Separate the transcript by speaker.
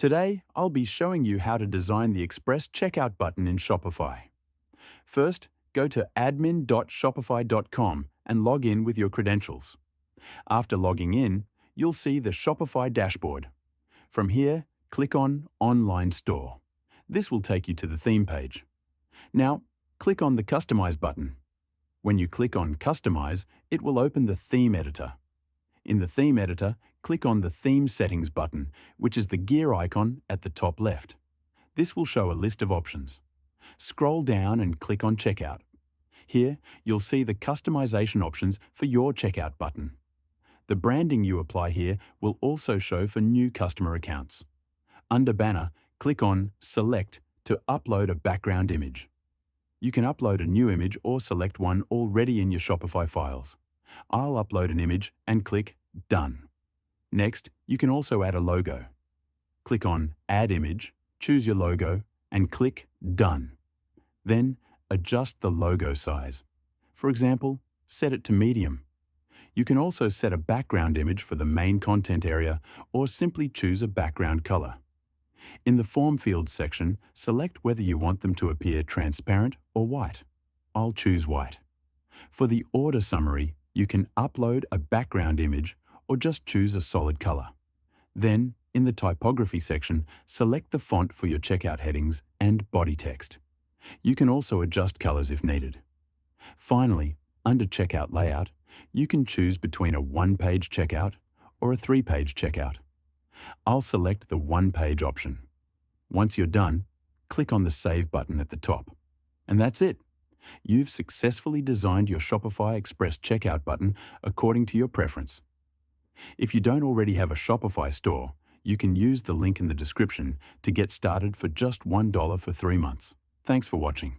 Speaker 1: Today, I'll be showing you how to design the Express Checkout button in Shopify. First, go to admin.shopify.com and log in with your credentials. After logging in, you'll see the Shopify dashboard. From here, click on Online Store. This will take you to the theme page. Now, click on the Customize button. When you click on Customize, it will open the Theme Editor. In the Theme Editor, click on the Theme Settings button, which is the gear icon at the top left. This will show a list of options. Scroll down and click on Checkout. Here, you'll see the customization options for your checkout button. The branding you apply here will also show for new customer accounts. Under Banner, click on Select to upload a background image. You can upload a new image or select one already in your Shopify files. I'll upload an image and click Done. Next, you can also add a logo. Click on Add Image, choose your logo, and click Done. Then, adjust the logo size. For example, set it to medium. You can also set a background image for the main content area or simply choose a background color. In the Form Fields section, select whether you want them to appear transparent or white. I'll choose white. For the order summary, you can upload a background image or just choose a solid color. Then, in the typography section, select the font for your checkout headings and body text. You can also adjust colors if needed. Finally, under Checkout Layout, you can choose between a one-page checkout or a three-page checkout. I'll select the one-page option. Once you're done, click on the Save button at the top. And that's it. You've successfully designed your Shopify Express Checkout button according to your preference. If you don't already have a Shopify store, you can use the link in the description to get started for just $1 for 3 months. Thanks for watching.